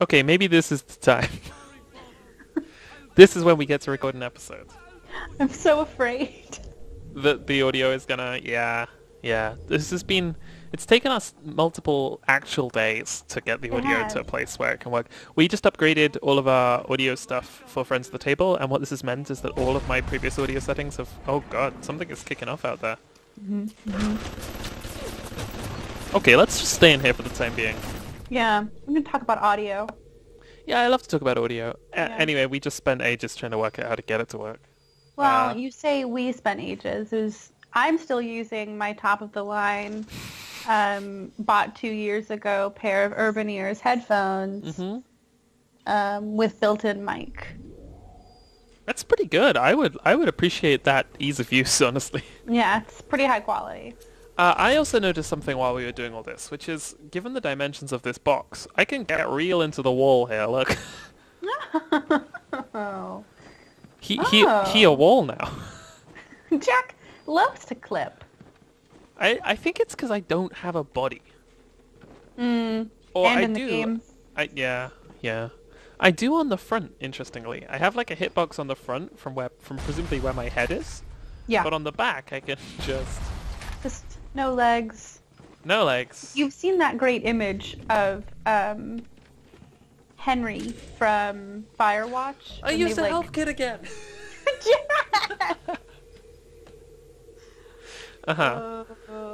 Okay, maybe this is the time. This is when we get to record an episode. I'm so afraid. The audio is gonna, yeah, yeah. This has been, it's taken us multiple actual days to get the It audio to has. a place where it can work. We just upgraded all of our audio stuff for Friends at the Table, and what this has meant is that all of my previous audio settings have, oh god, something is kicking off out there. Okay, let's just stay in here for the time being. Yeah, I'm gonna talk about audio. Yeah, I love to talk about audio. Yeah. Anyway, we just spent ages trying to work out how to get it to work. Well, you say we spent ages. I'm still using my top of the line, bought 2 years ago pair of Urban Ears headphones, hmm with built-in mic. That's pretty good. I would appreciate that ease of use, honestly. Yeah, it's pretty high quality. I also noticed something while we were doing all this, which is, given the dimensions of this box, I can get real into the wall here. Look, Oh. he a Oh. wall now. Jack loves to clip. I think it's because I don't have a body, Mm. or And I in the do. game. Yeah. I do on the front. Interestingly, I have like a hitbox on the front from presumably where my head is, Yeah. but on the back I can Just no legs. no legs. You've seen that great image of Henry from Firewatch? I when used they, the like... health kit again. Yeah. Uh-huh.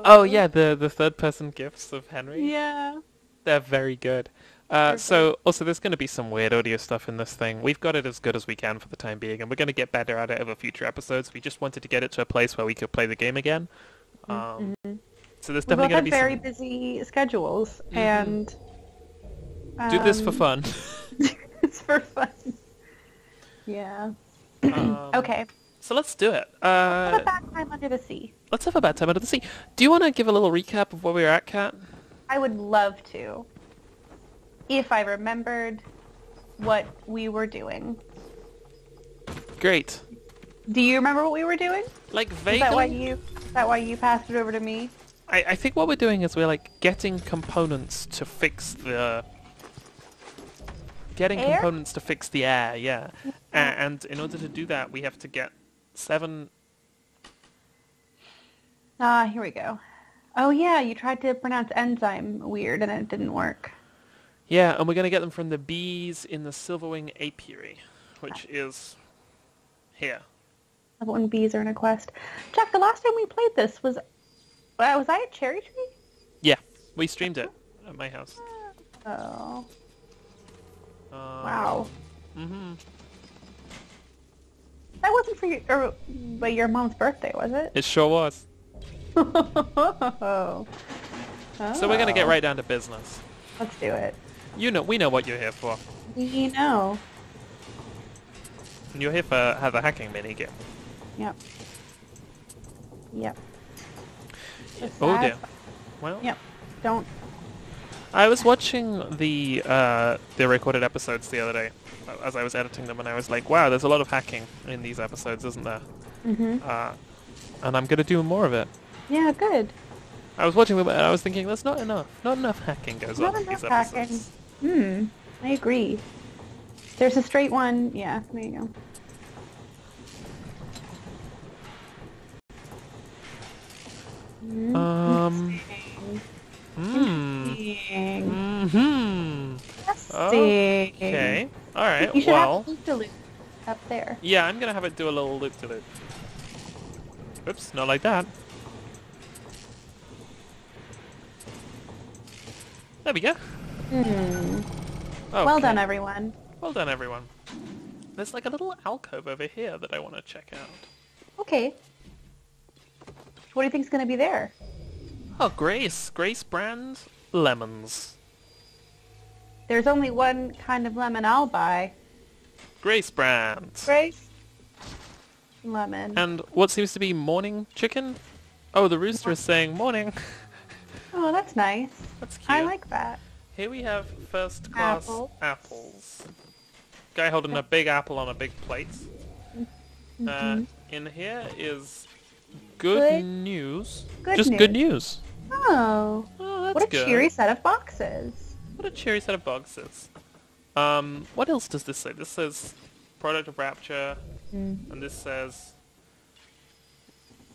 Oh yeah, the third person gifs of Henry. Yeah. They're very good. They're So also there's going to be some weird audio stuff in this thing. We've got it as good as we can for the time being, and we're going to get better at it over future episodes. We just wanted to get it to a place where we could play the game again. So there's We definitely both going to have be very some... busy schedules, and Do this for um, fun. it's for fun. Yeah. Um, Okay. So let's do it. Have a bad time under the sea. Let's have a bad time under the sea. Do you want to give a little recap of where we were at, Kat? I would love to, if I remembered what we were doing. Great. Do you remember what we were doing? Like Is that why vaguely. you passed it over to me? I think what we're doing is we're like getting components to fix the Air? air, yeah. And in order to do that, we have to get 7. Ah, here we go. Oh yeah, you tried to pronounce enzyme weird and it didn't work. Yeah, and we're gonna get them from the bees in the Silverwing apiary, which is here. Love it when bees are in a quest. Jack, the last time we played this was I at Cherry Tree? Yeah, we streamed it at my house. Oh, Uh, wow. Mm-hmm. That wasn't for your mom's birthday, was it? It sure was. Oh. So we're gonna get right down to business. Let's do it. We know what you're here for. We know. You're here for have a hacking minigame. Yep. Yep. Just Oh that. dear. Well, Yep. Don't. I was watching the recorded episodes the other day as I was editing them, and I was like, wow, there's a lot of hacking in these episodes, isn't there? Mhm. And I'm gonna do more of it. Yeah, good. I was watching them and I was thinking, there's not enough. Not enough hacking goes Not on in enough these hacking. episodes. I agree. There's a straight one. Yeah, there you go. Um. Hmm. Interesting. Hmm. Interesting. Okay. All right. You should Well. have loop up there. Yeah, I'm gonna have it do a little loop to loop. Oops, not like that. There we go. Hmm. Okay. Well done, everyone. Well done, everyone. There's like a little alcove over here that I want to check out. Okay. What do you think's gonna be there? Oh, Grace brand lemons. There's only one kind of lemon I'll buy. Grace brand. Grace? Lemon. And what seems to be morning chicken? Oh, the rooster is saying morning. Oh, that's nice. That's cute. I like that. Here we have first class Apple. apples. Guy holding a big apple on a big plate. Mm-hmm. In here is good Good- news. good Just news. good news. Oh. Oh, that's What a good. cheery set of boxes. What a cheery set of boxes. What else does this say? This says product of Rapture, and this says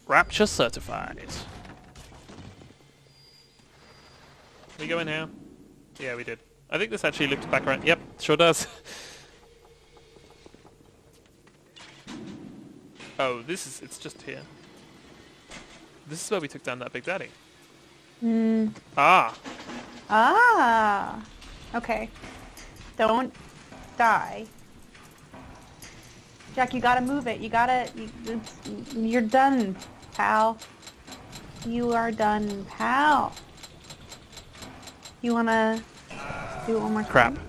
Rapture certified. We go in here? Yeah, we did. I think this actually loops back around. Yep, sure does. Oh, it's just here. This is where we took down that Big Daddy. Ah. Ah. Okay. Don't die. Jack, you gotta move it. You're done, pal. You are done, pal. You wanna do it one more Crap. time?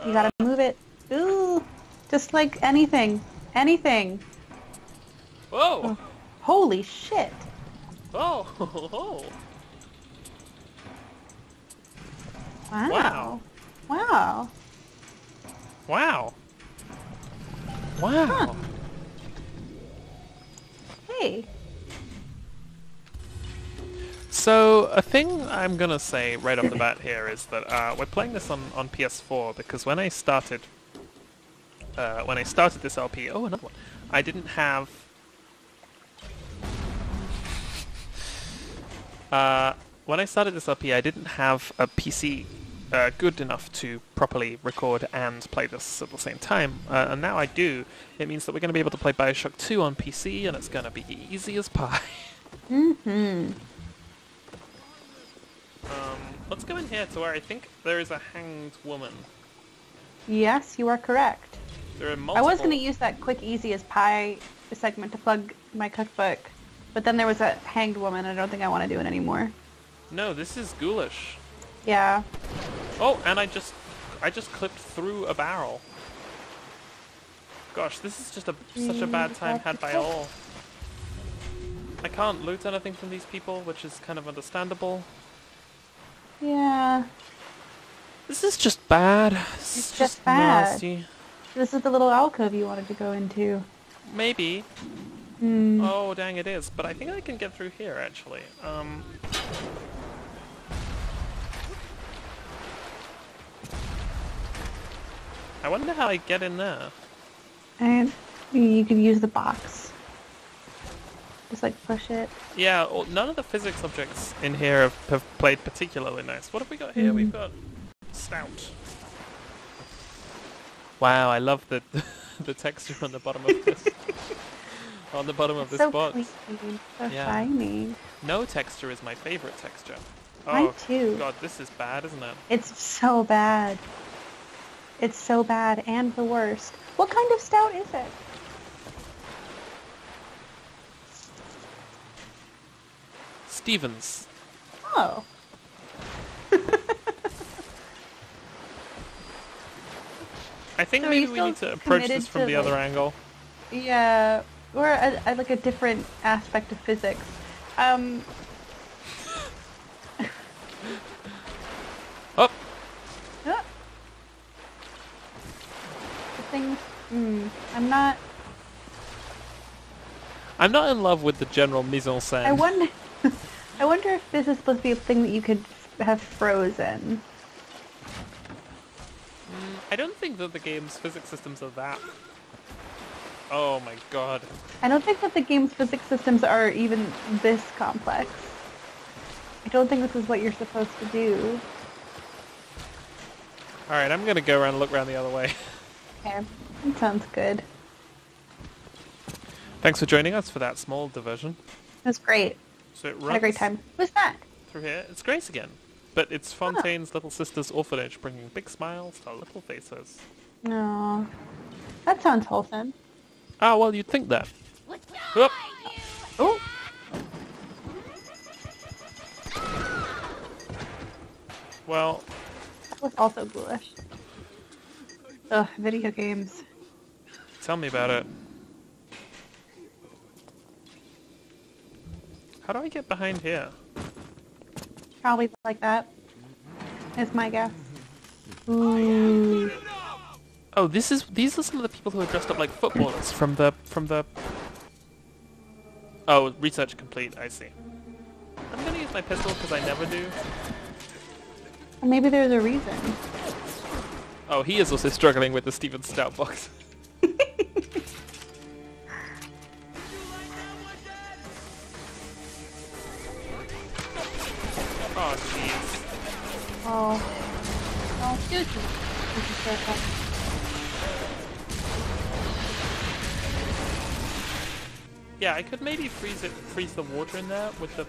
You gotta move it. Ooh. Just like anything. Anything. Whoa! Oh. Holy shit. Oh! Wow. Wow. Wow! Wow! Huh. Hey. So, a thing I'm gonna say right off the bat here is that we're playing this on PS4 because when I started this LP, oh, another one, I didn't have when I started this LP, I didn't have a PC good enough to properly record and play this at the same time, and now I do. It means that we're going to be able to play Bioshock 2 on PC, and it's going to be easy as pie. Let's go in here to where I think there is a hanged woman. Yes, you are correct. There are multiple... I was going to use that quick easy as pie segment to plug my cookbook, but then there was a hanged woman, and I don't think I want to do it anymore. No, this is ghoulish. Yeah. Oh, and I just clipped through a barrel. Gosh, this is just such a bad time had by all. I can't loot anything from these people, which is kind of understandable. Yeah. This is just bad. This is just bad. Nasty. This is the little alcove you wanted to go into. Maybe. Oh, dang, it is. But I think I can get through here, actually. I wonder how I get in there. And you could use the box. Just like push it. Yeah, well, none of the physics objects in here have played particularly nice. What have we got here? We've got stout. Wow, I love the the texture on the bottom of this. On the bottom of this box. Clean, so shiny. No texture is my favorite texture. Mine Oh too. God, this is bad, isn't it? It's so bad. It's so bad and the worst. What kind of stout is it? Stevens. Oh. I think So maybe you we still need to approach committed this from to, the other angle. Yeah, or like a different aspect of physics. Oh! The things. I'm not in love with the general mise en scène. I wonder. I wonder if this is supposed to be a thing that you could have frozen. I don't think that the game's physics systems are that... Oh my god. I don't think that the game's physics systems are even this complex. I don't think this is what you're supposed to do. Alright, I'm gonna go around and look around the other way. Okay, that sounds good. Thanks for joining us for that small diversion. It was great. So it runs Had a great time. Who's that? through here. It's Grace again. But it's Fontaine's little sister's orphanage, bringing big smiles to little faces. No, that sounds wholesome. Ah, well, you'd think that. Oop. Oh. Well, That was also ghoulish. Ugh, video games. tell me about it. How do I get behind here? Probably like that. Is my guess. Ooh. Oh, these are some of the people who are dressed up like footballers from the... Oh, research complete, I see. I'm gonna use my pistol because I never do. Maybe there's a reason. Oh, he is also struggling with the Steven Stout box. Oh, jeez. Oh. Oh, excuse me. Yeah, I could maybe freeze the water in there with the...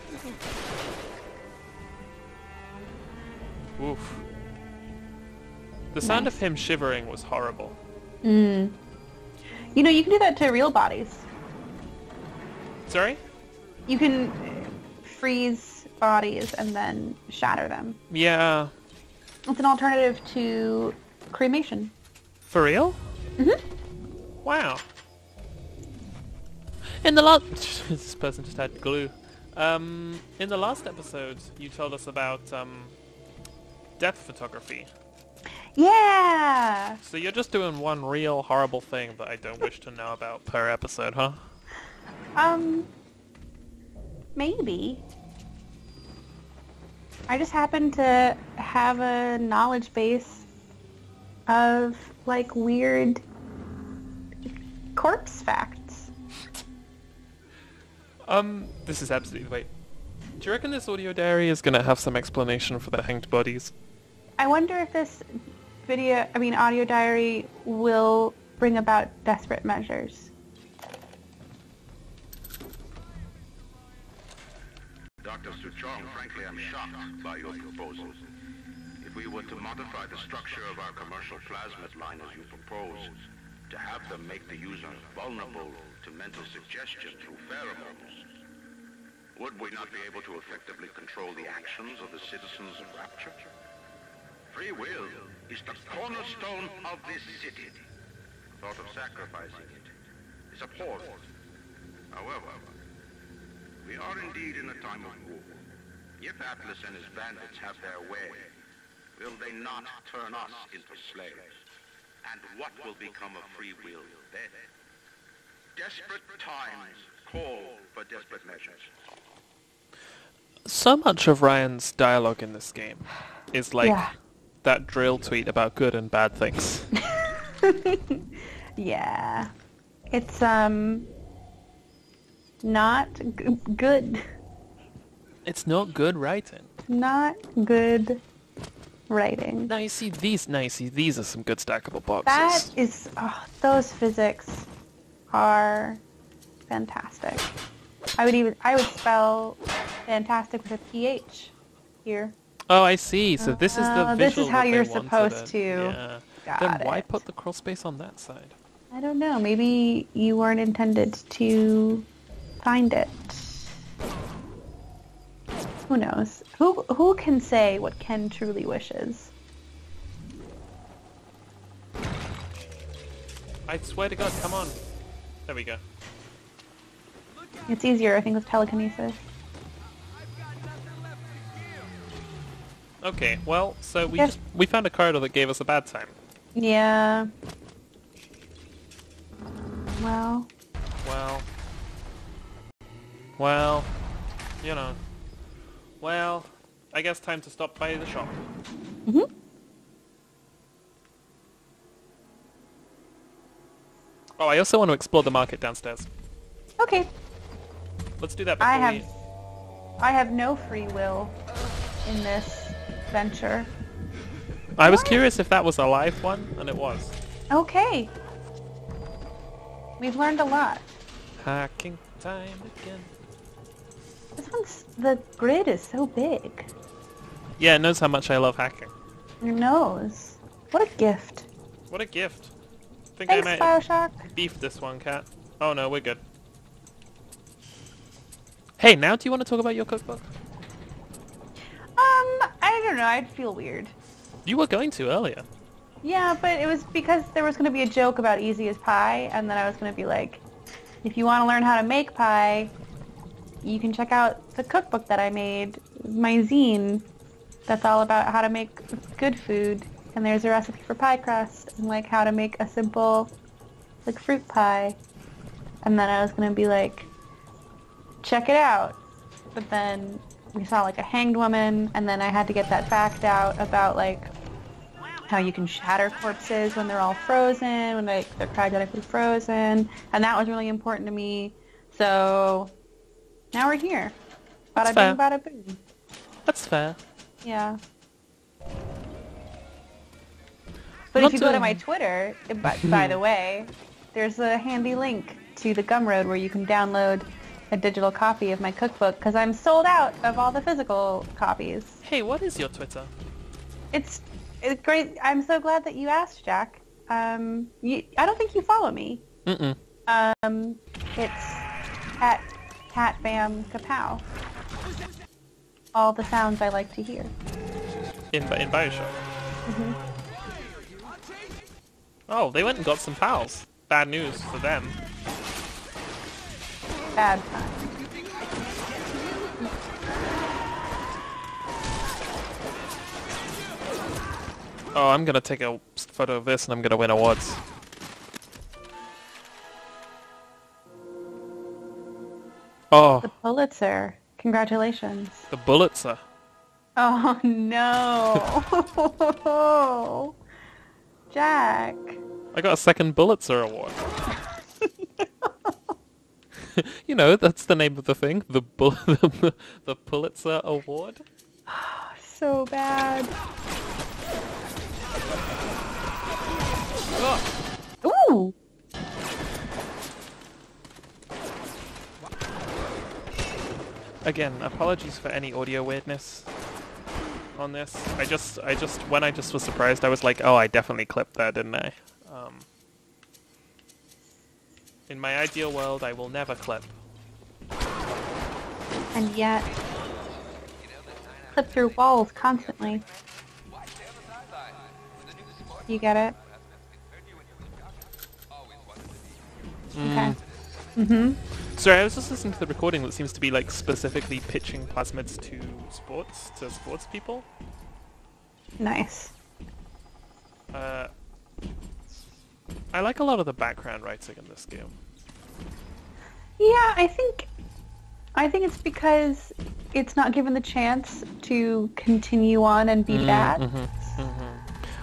Oof. The sound of him shivering was horrible. Mm. You know, you can do that to real bodies. Sorry? You can freeze bodies and then shatter them. Yeah. It's an alternative to cremation. For real? Mm-hmm. Wow. In the last... This person just had glue. In the last episode, you told us about death photography. Yeah! So you're just doing one real horrible thing that I don't wish to know about per episode, huh? Maybe. I just happen to have a knowledge base of, like, weird corpse facts. This is absolutely... Wait. Do you reckon this audio diary is gonna have some explanation for the hanged bodies? I wonder if this audio diary will bring about desperate measures. Dr. Suchong, frankly, I'm shocked by your proposal. If we were to modify the structure of our commercial plasmid line as you propose, to have them make the user vulnerable to mental suggestion through pheromones, would we not be able to effectively control the actions of the citizens of Rapture? Free will is the cornerstone of this city. The thought of sacrificing it is abhorrent. However, we are indeed in a time of war. If Atlas and his bandits have their way, will they not turn us into slaves? And what will become of free will then? Desperate times call for desperate measures. So much of Ryan's dialogue in this game is like that drill tweet about good and bad things. Yeah. It's, not good. It's not good writing. Not good writing. Now you see these are some good stackable boxes. That is, those physics are fantastic. I would spell fantastic with a PH here. Oh, I see. So this is the visual this is how that you're they wanted supposed it. to. Yeah. Got Then why it. put the crawl space on that side? I don't know. Maybe you weren't intended to find it. Who knows? Who can say what Ken truly wishes? I swear to God, come on. There we go. It's easier, I think, with telekinesis. Okay, well, so Yes. we found a corridor that gave us a bad time. Yeah. Well. Well, you know. Well, I guess time to stop by the shop. Mhm. Oh, I also want to explore the market downstairs. Okay. Let's do that before I have no free will in this venture. I was curious if that was a live one, and it was. Okay. We've learned a lot. Hacking time again. The grid is so big. Yeah, it knows how much I love hacking. Your nose. What a gift. What a gift. Think Thanks, I might Bioshock. beef this one, Cat. Oh no, we're good. Hey, now do you want to talk about your cookbook? I don't know. I'd feel weird. You were going to earlier. Yeah, but it was because there was going to be a joke about easy as pie, and then I was going to be like, if you want to learn how to make pie, you can check out the cookbook that I made, my zine, that's all about how to make good food, and there's a recipe for pie crust, and like how to make a simple, like, fruit pie. And then I was going to be like, check it out. But then we saw like a hanged woman, and then I had to get that fact out about like how you can shatter corpses when they're all frozen, when they're cryogenically frozen, and that was really important to me. So now we're here. Bada bing, bada boom. That's fair. Yeah. But if you go to my Twitter, by the way, there's a handy link to the Gumroad where you can download a digital copy of my cookbook because I'm sold out of all the physical copies. Hey, what is your Twitter? It's great. I'm so glad that you asked, Jack. I don't think you follow me. Mm-mm. It's at CatBamKapow. All the sounds I like to hear. In Bioshock? Mm-hmm. Oh, they went and got some pals. Bad news for them. Bad fun. Oh, I'm gonna take a photo of this and I'm gonna win awards. Oh. The Pulitzer. Congratulations. The Pulitzer. Oh no. Jack. I got a second Pulitzer award. You know, that's the name of the thing. The Pulitzer Award. So bad. Oh. Ooh. Again, apologies for any audio weirdness on this. I just when I just was surprised, I was like, oh, I definitely clipped that, didn't I? In my ideal world, I will never clip. And yet, clip through walls constantly. You get it? Okay. Mm-hmm. Sorry, I was just listening to the recording that seems to be like specifically pitching plasmids to sports people. Nice. I like a lot of the background writing in this game. Yeah, I think it's because it's not given the chance to continue on and be bad.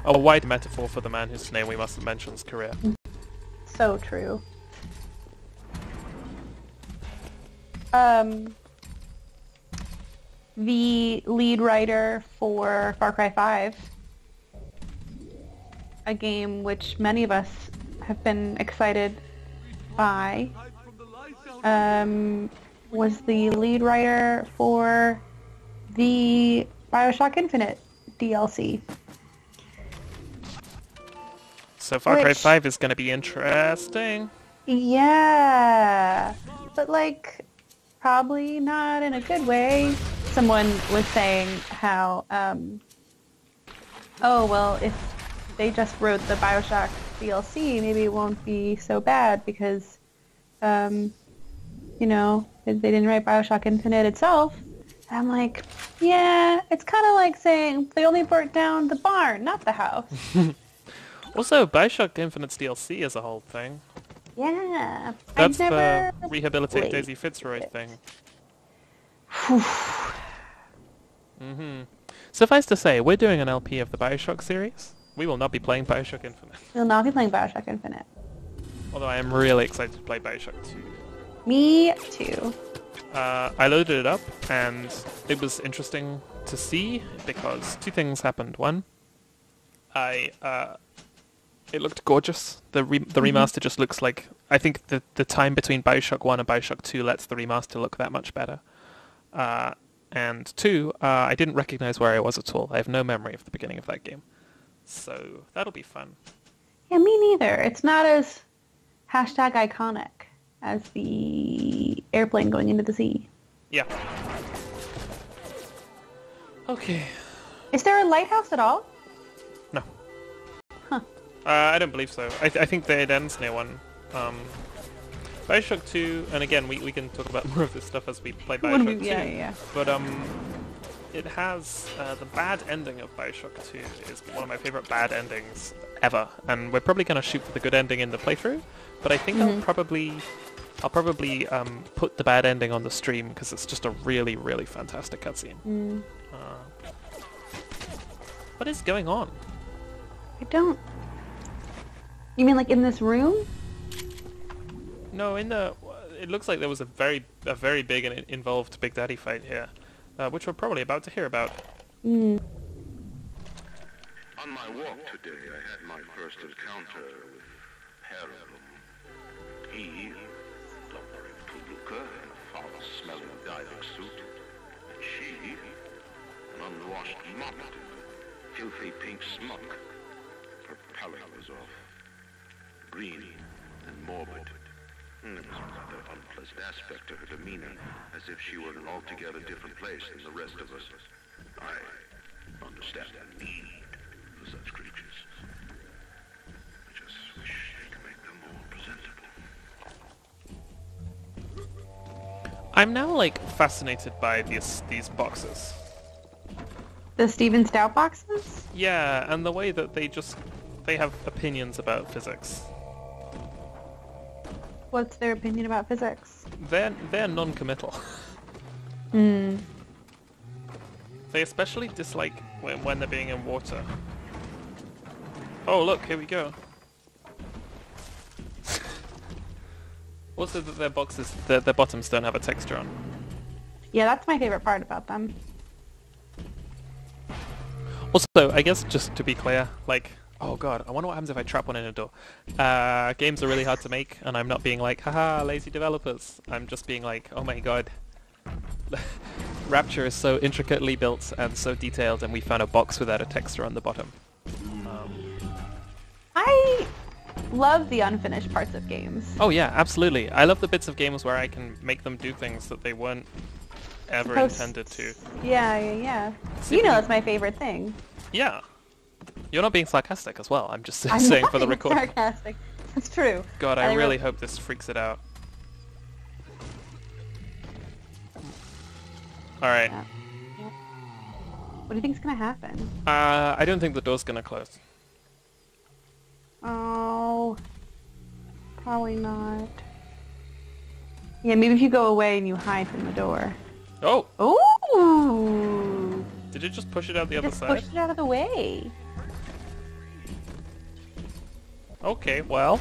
A wide metaphor for the man whose name we mustn't mention's career. So true. The lead writer for Far Cry 5, a game which many of us have been excited by, was the lead writer for the Bioshock Infinite DLC. So Far Cry 5 is going to be interesting. Yeah, but like, probably not in a good way. Someone was saying how, oh, well, if they just wrote the Bioshock DLC, maybe it won't be so bad because, you know, they didn't write Bioshock Infinite itself. And I'm like, yeah, it's kind of like saying they only burnt down the barn, not the house. Also, Bioshock Infinite's DLC is a whole thing. Yeah. That's I've never the Rehabilitate played Daisy Fitzroy it. thing. Suffice to say, we're doing an LP of the Bioshock series. We will not be playing Bioshock Infinite. We'll not be playing Bioshock Infinite. Although I am really excited to play Bioshock 2. Me too. I loaded it up, and it was interesting to see, because two things happened. One, it looked gorgeous. The remaster just looks like... I think the time between Bioshock 1 and Bioshock 2 lets the remaster look that much better. And two, I didn't recognize where I was at all. I have no memory of the beginning of that game. So that'll be fun. Yeah, me neither. It's not as #iconic as the airplane going into the sea. Yeah. Okay. Is there a lighthouse at all? No. Huh. I don't believe so. I think that it ends near one. Bioshock 2, and again, we can talk about more of this stuff as we play Bioshock 2. Yeah. But it has the bad ending of Bioshock 2 is one of my favorite bad endings ever, and we're probably going to shoot for the good ending in the playthrough. But I think I'll probably I'll probably put the bad ending on the stream because it's just a really, really fantastic cutscene. What is going on? I don't... You mean like in this room? No, in the... It looks like there was a very big and involved Big Daddy fight here, which we're probably about to hear about. Mm. On my walk today, I had my first encounter with Herblum. He, lumbering Tuluka in a foul-smelling diving suit, and she, an unwashed mop in a filthy pink smock. Her pallor was off, green and morbid. There was a rather unpleasant aspect to her demeanor, as if she were in an altogether different place than the rest of us. I understand the need for such creatures. I just wish I could make them more presentable. I'm now like fascinated by these boxes. The Steven Stout boxes? Yeah, and the way that they have opinions about physics. What's their opinion about physics? They're non-committal. Hmm. They especially dislike when they're being in water. Oh look, here we go. Also that their boxes, their bottoms don't have a texture on. Yeah, that's my favorite part about them. Also, I guess just to be clear, like, oh god, I wonder what happens if I trap one in a door. Games are really hard to make, and I'm not being like, haha, lazy developers. I'm just being like, oh my god. Rapture is so intricately built and so detailed, and we found a box without a texture on the bottom. I love the unfinished parts of games. Oh yeah, absolutely. I love the bits of games where I can make them do things that they weren't ever intended to. Yeah. You know that's my favorite thing. Yeah. You're not being sarcastic as well. I'm just I'm saying not for the being recording. sarcastic. That's true. God, I really hope this freaks it out. Alright. Yeah. What do you think's gonna happen? I don't think the door's gonna close. Oh, probably not. Yeah, maybe if you go away and you hide from the door. Oh! Ooh! Did it just push it out the other Just side? pushed it out of the way. Okay, well.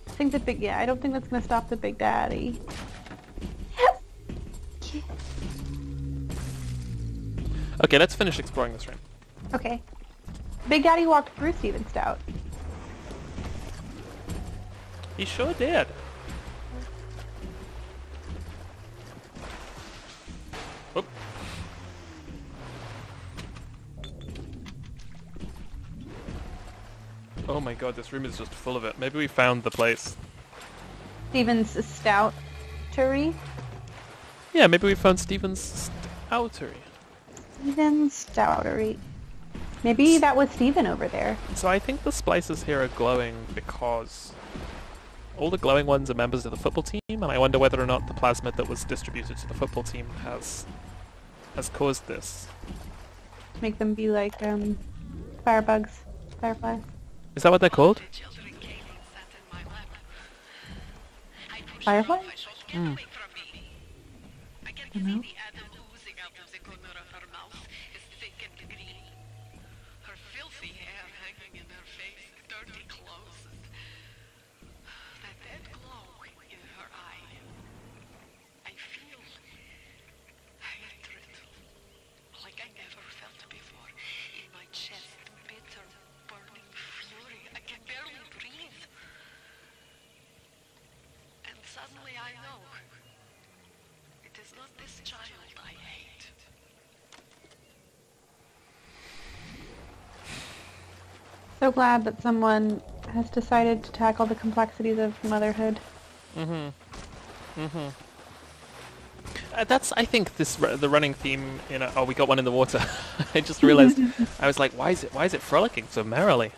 I think I don't think that's gonna stop the Big Daddy. Okay, let's finish exploring this room. Okay. Big Daddy walked through Steven Stout. He sure did. Oop. Oh my god, this room is just full of it. Maybe we found the place. Steven's Stoutery. Yeah, maybe we found Steven's Stoutery. Steven's Stoutery. Maybe that was Steven over there. So I think the splices here are glowing because all the glowing ones are members of the football team, and I wonder whether or not the plasmid that was distributed to the football team has caused this. Make them be like, firebugs. Fireflies. Is that what they're called? Fireflies? Mm. I don't know. So glad that someone has decided to tackle the complexities of motherhood. That's, I think, the running theme. Oh, we got one in the water. I just realized. I was like, why is it frolicking so merrily?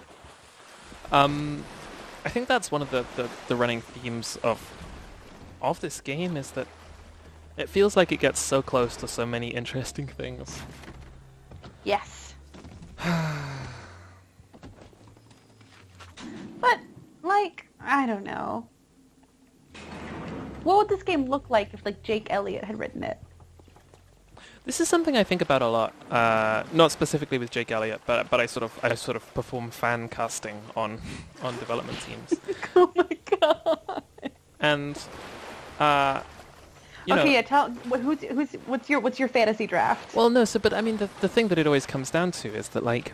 I think that's one of the running themes of this game is that it feels like it gets so close to so many interesting things. Yes. I don't know. What would this game look like if like Jake Elliott had written it? This is something I think about a lot. Not specifically with Jake Elliott, but I sort of perform fan casting on development teams. Oh my god. And you okay, know, yeah. What's your fantasy draft? well, no. So, but I mean, the thing that it always comes down to is that like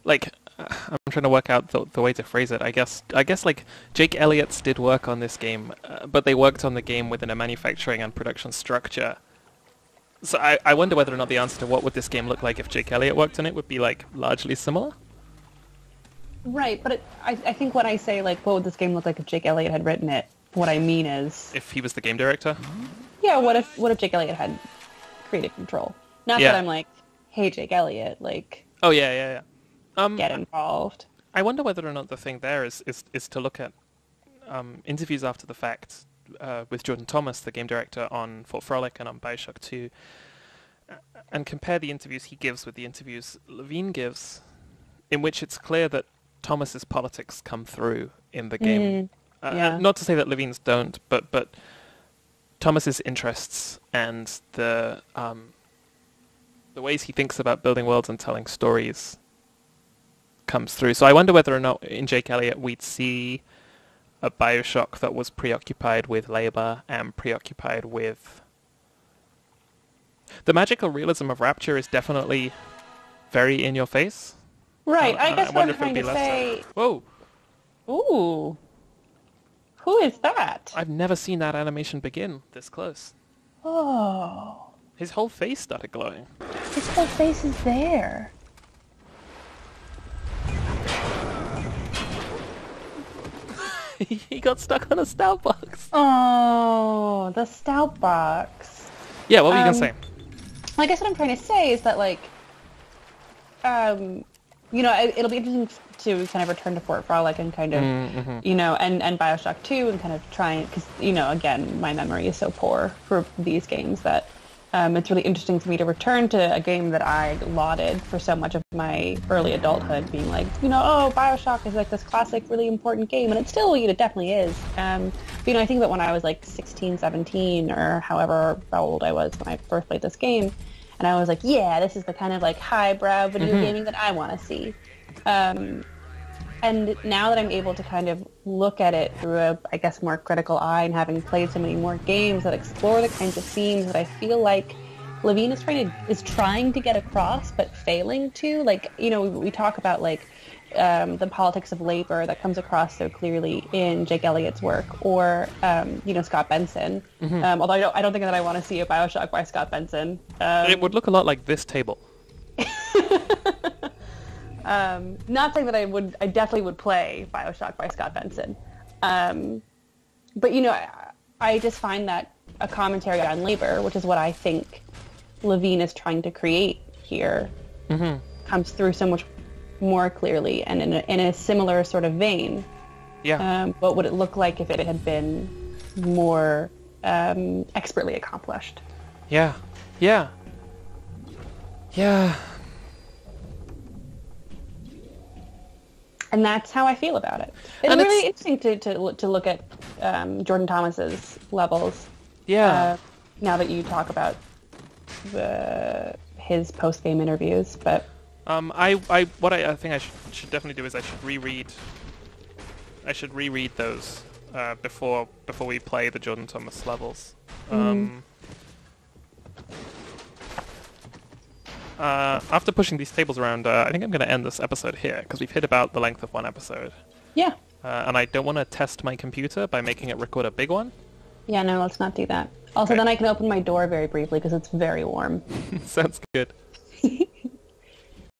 I'm trying to work out the way to phrase it. I guess like Jake Elliott's did work on this game, but they worked on the game within a manufacturing and production structure. So I wonder whether or not the answer to what would this game look like if Jake Elliott worked on it would be like largely similar. Right, but I think when I say like what would this game look like if Jake Elliott had written it, what I mean is If he was the game director. yeah, what if Jake Elliott had creative control? Not Yeah. that I'm like, hey Jake Elliott, like Oh yeah. get involved. I wonder whether or not the thing there is to look at interviews after the fact with Jordan Thomas, the game director on Fort Frolic and on Bioshock 2, and compare the interviews he gives with the interviews Levine gives, in which it's clear that Thomas's politics come through in the game. Yeah. Not to say that Levine's don't, but Thomas's interests and the ways he thinks about building worlds and telling stories comes through. So I wonder whether or not in Jake Elliott we'd see a Bioshock that was preoccupied with labor and preoccupied with... The magical realism of Rapture is definitely very in your face. Right, I guess what wonder I'm if it'd trying be to less say... Whoa! Ooh. Who is that? I've never seen that animation begin this close. Oh. His whole face started glowing. His whole face is there. He got stuck on a stout box. Oh, the stout box. Yeah, what were you going to say? I guess what I'm trying to say is that, like, it'll be interesting to kind of return to Fort Frolic and kind of, and Bioshock 2 and kind of try, because, again, my memory is so poor for these games that it's really interesting for me to return to a game that I lauded for so much of my early adulthood, being like, Bioshock is like this classic, really important game, and it still, definitely is. I think about when I was like 16, 17, or however old I was when I first played this game, and I was like, yeah, this is the kind of like highbrow video gaming that I want to see. And now that I'm able to kind of look at it through a, I guess, more critical eye, and having played so many more games that explore the kinds of themes that I feel like Levine is trying to get across, but failing to. Like, we talk about like the politics of labor that comes across so clearly in Jake Elliott's work, or Scott Benson. Although I don't think that I want to see a Bioshock by Scott Benson. It would look a lot like this table. Not saying that I definitely would play Bioshock by Scott Benson. But, I just find that a commentary on labor, which is what I think Levine is trying to create here, comes through so much more clearly and in a similar sort of vein. Yeah. What would it look like if it had been more expertly accomplished? Yeah. And that's how I feel about it. It's really interesting to look at Jordan Thomas's levels. Yeah. Now that you talk about his post-game interviews, but I think I should definitely do is I should reread those before we play the Jordan Thomas levels. After pushing these tables around, I think I'm going to end this episode here, because we've hit about the length of one episode. Yeah. And I don't want to test my computer by making it record a big one. Yeah, no, let's not do that. Also, then I can open my door very briefly, because it's very warm. Sounds good.